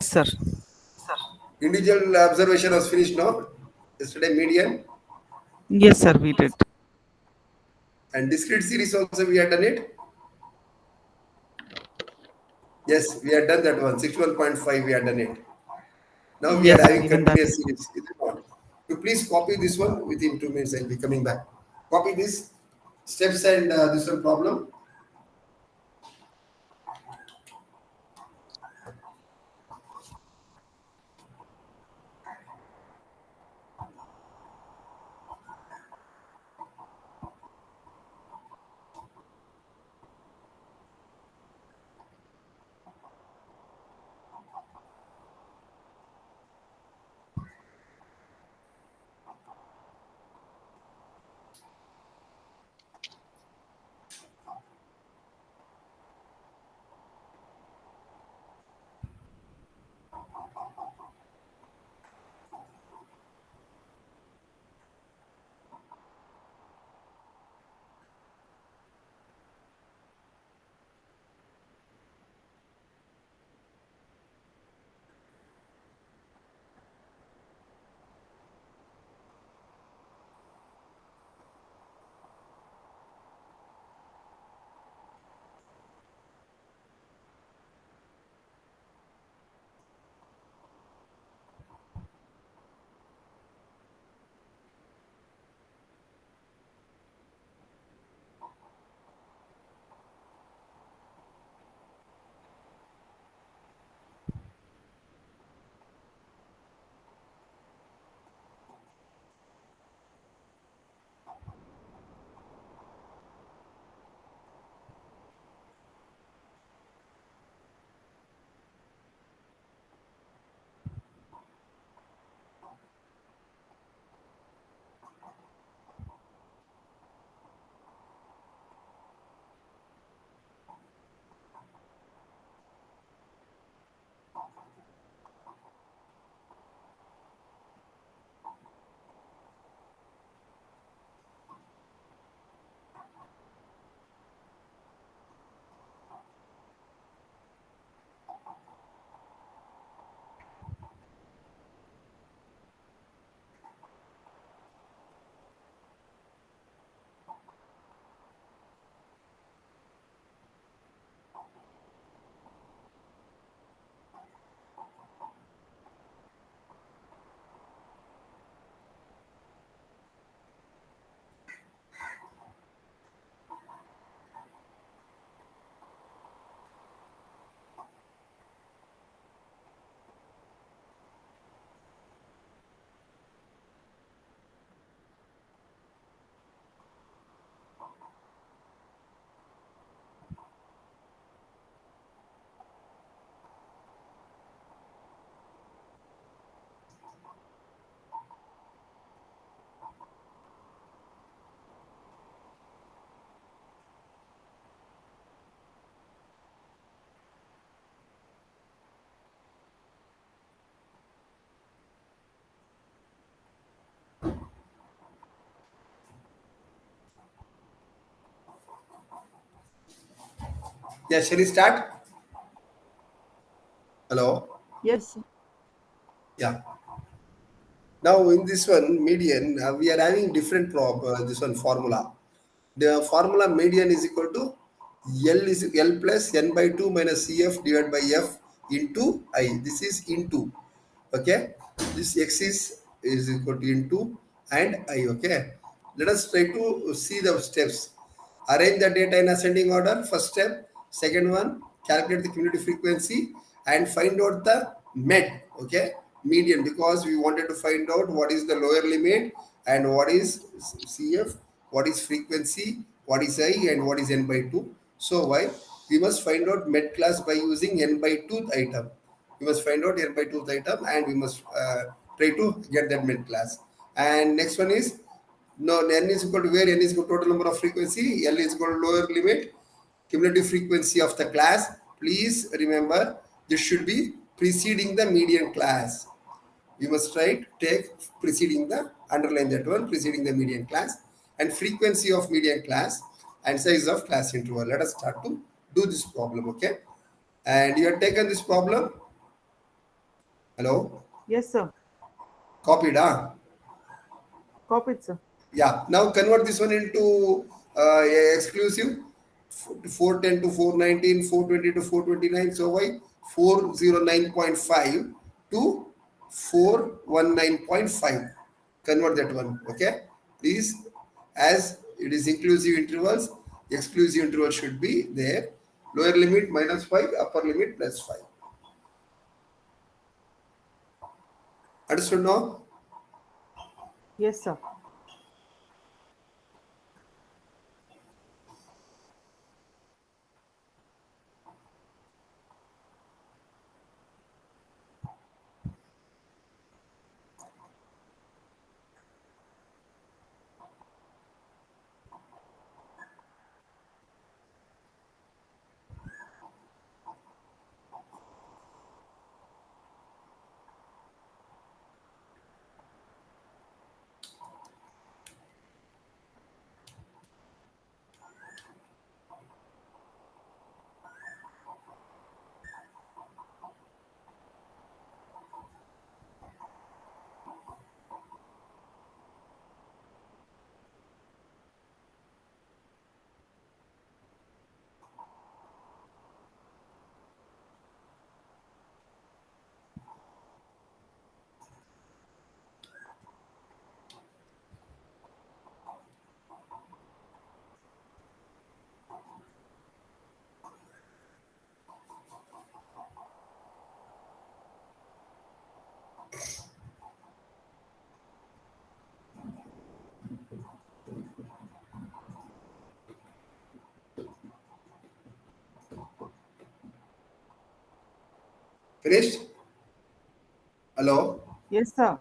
Sir. Individual observation was finished, no? Yesterday median Yes, sir, we did. and discrete series also we had done it. Yes, we had done that one. 61.5 we had done it. Now we are Yes, sir, having even that. continuous series. Is it not? You please copy this one within 2 minutes. I'll be coming back. Copy this steps and this one problem. Yeah, shall we start? Hello? Yes. Yeah. Now in this one, median, we are having different this one formula. The formula median is equal to L plus n by 2 minus CF divided by F into I. This is into. Okay. This X is equal to into and I. Okay. Let us try to see the steps. Arrange the data in ascending order. First step. Second one, calculate the cumulative frequency and find out the med. Okay, median, because we wanted to find out what is the lower limit and what is CF, what is frequency, what is I, and what is n by 2. So why we must find out med class by using n by 2th item. We must find out n by 2th item and we must try to get that med class. And next one is, no, n is equal to where n is equal to total number of frequency, L is equal to lower limit, cumulative frequency of the class. Please remember, this should be preceding the median class. You must try to take preceding the, underline that one, preceding the median class, and frequency of median class and size of class interval. Let us start to do this problem, okay? And you have taken this problem. Hello? Yes, sir. Copied, huh? Copied, sir. Yeah, now convert this one into exclusive, 410 to 419, 420 to 429. So why 409.5 to 419.5? Convert that one, okay? Please, as it is inclusive intervals, exclusive interval should be there. Lower limit minus 5, upper limit plus 5. Understood now? Yes, sir. Finished? Hello? Yes, sir.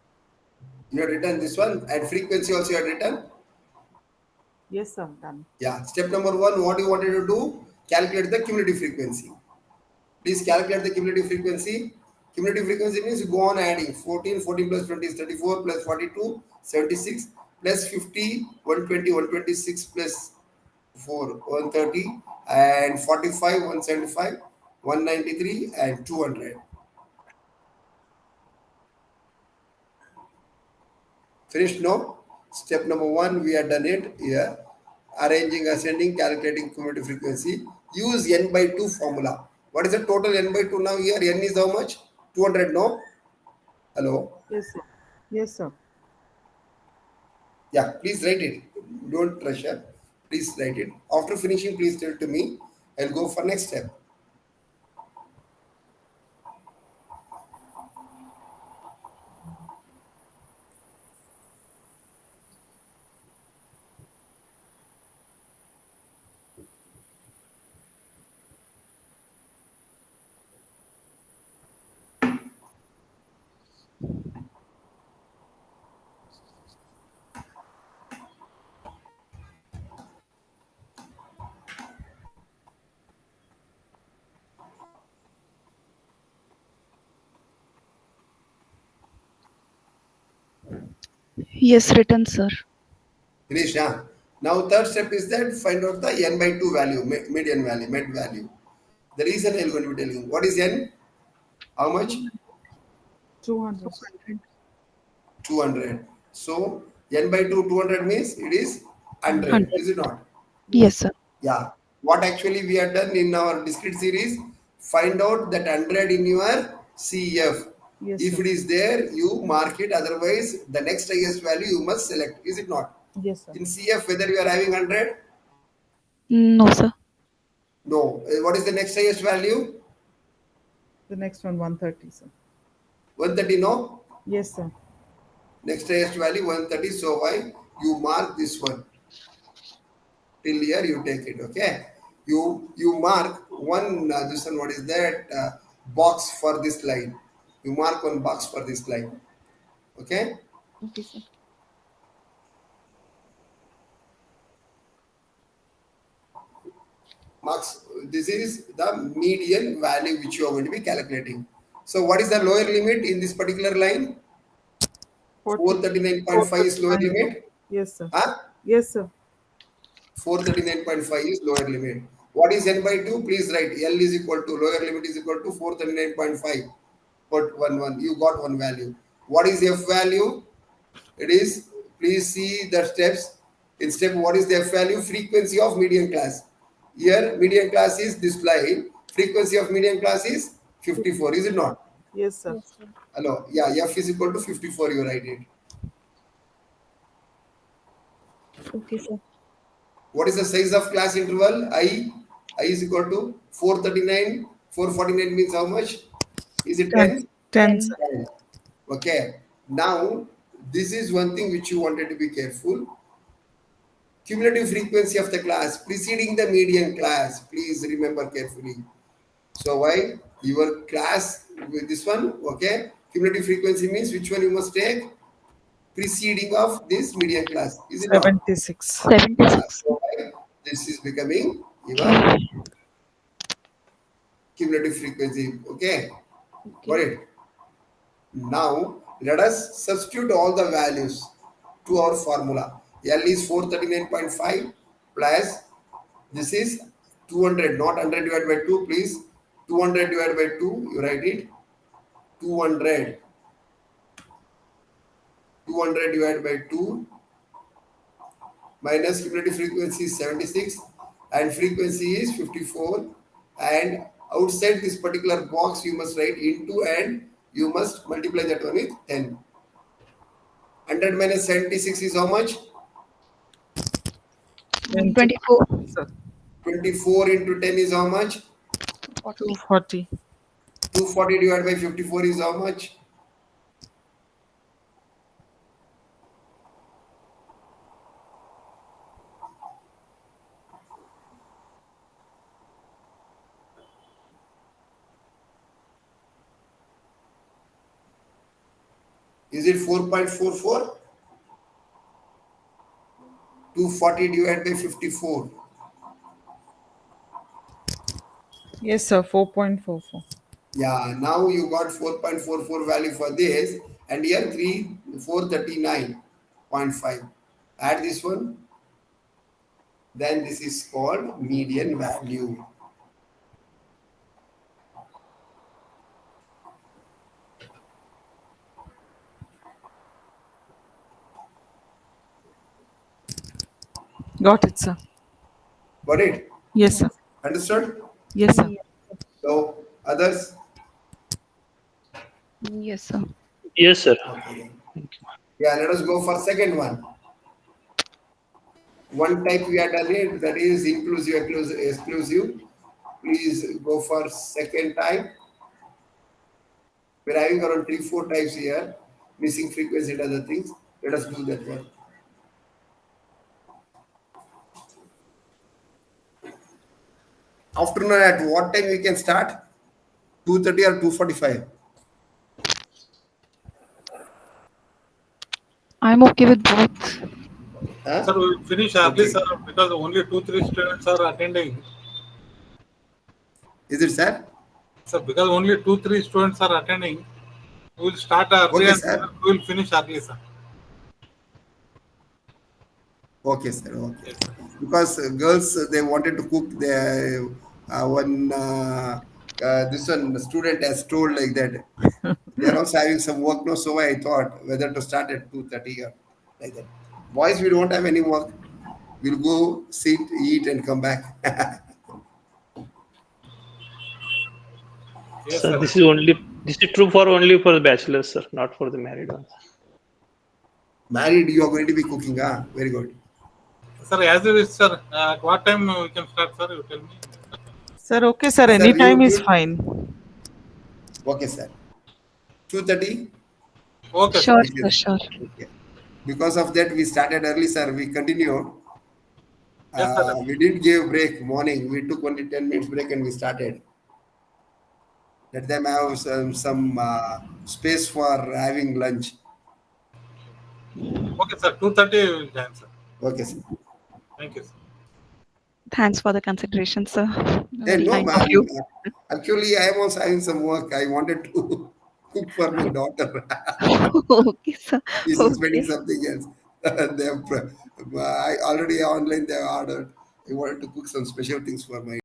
You have written this one, and frequency also you have written. Yes, sir. Done. Yeah. Step number 1, what you wanted to do? Calculate the cumulative frequency. Please calculate the cumulative frequency. Cumulative frequency means you go on adding 14, 14 plus 20 is 34 plus 42, 76 plus 50, 120, 126 plus 4, 130 and 45, 175, 193 and 200. Finished? No? Step number 1, we have done it here. Arranging, ascending, calculating cumulative frequency. Use n by 2 formula. What is the total n by 2 now here? N is how much? 200, no? Hello? Yes, sir. Yes, sir. Yeah, please write it. Don't rush up. Please write it. After finishing, please tell to me. I'll go for next step. Yes, written, sir. Finish, huh? Now third step is that find out the n by 2 value, median value, med value. The reason I'm going to be telling. What is n? How much? 200. 200. So n by 2, 200 means it is 100. 100. Is it not? Yes, sir. Yeah. What actually we have done in our discrete series, find out that 100 in your CF. Yes, If sir. it is there, you mark it. Otherwise, the next highest value you must select. Is it not? Yes, sir. In CF, whether you are having 100? No, sir. No. What is the next highest value? The next one, 130, sir. 130, no? Yes, sir. Next highest value 130. So why? You mark this one. Till here you take it, okay? You mark one, this one, what is that? Box for this line. You mark one box for this line, okay? Okay, sir. Marks, this is the median value which you are going to be calculating. So what is the lower limit in this particular line? 439.5 is lower 439. limit. Yes, sir. Huh? Yes, sir. 439.5 is lower limit. What is n by 2? Please write L is equal to, lower limit is equal to 439.5. Put 1. You got one value. What is F value? It is, please see the steps. In step, what is the F value? Frequency of median class. Here, median class is this line. Frequency of median class is 54. Is it not? Yes, sir. Hello. Yeah, F is equal to 54. You write it. Okay, sir. What is the size of class interval? I is equal to 439. 449 means how much? Is it 10? 10, sir. 10. Okay. Now, this is one thing which you wanted to be careful. Cumulative frequency of the class preceding the median class. Please remember carefully. So why? Your class with this one, okay? Cumulative frequency means which one you must take? Preceding of this median class. Is it not? 76. 76. So why? This is becoming your cumulative frequency. Okay? Got it? Now, let us substitute all the values to our formula. L is 439.5 plus this is 200, not 100 divided by 2, please. 200 divided by 2, you write it. 200. 200 divided by 2 minus cumulative frequency is 76 and frequency is 54. And outside this particular box, you must write into and you must multiply that one with 10. 100 minus 76 is how much? 24. Sir. 24 into 10 is how much? 240. 240 divided by 54 is how much? Is it 4.44? 240 divided by 54. Yes, sir. 4.44. Yeah, now you got 4.44 value for this, and here 439.5. Add this one, then this is called median value. Got it, sir. Got it? Yes, sir. Understood? Yes, sir. So, others? Yes, sir. Yes, sir. Okay. Yeah, let us go for second one. One type we are done it, that is inclusive, exclusive. Please go for second type. We're having around 3-4 types here. Missing frequency and other things. Let us do that one. Afternoon at what time we can start? 2:30 or 2:45? I'm okay with both. Huh? Sir, we will finish early, Okay. sir, because only 2-3 students are attending. Is it, sir? Sir, because only 2-3 students are attending, we will start early Okay, and sir. we will finish early, sir. Okay, sir. Okay. Yes, sir. Because girls, they wanted to cook their one this one student has told like that. They are also having some work now, so I thought whether to start at 2:30 or like that. Boys, we don't have any work. We'll go sit, eat, and come back. Yes, So sir. this is true for only for the bachelors, sir, not for the married ones. Married, you are going to be cooking, huh? Very good. Sir, as you wish, sir. At what time we can start, sir? You tell me. Sir, okay, sir. Sir, Any time is you fine. okay, sir. 2:30. Okay, sir. Sure, Okay, sir, sir. sure. Okay. Because of that, we started early, sir. We continue. Yes, sir. We didn't give break morning. We took only 10 minutes break and we started. Let them have some space for having lunch. Okay, sir. 2:30 we will join, sir. Okay, sir. Thank you, sir. Thanks for the consideration, sir. Hey, Very no, kind of ma'am. you. Actually, I am also having some work. I wanted to cook for my daughter. Okay, sir. She's expecting Okay. something else. I already online they ordered. I wanted to cook some special things for my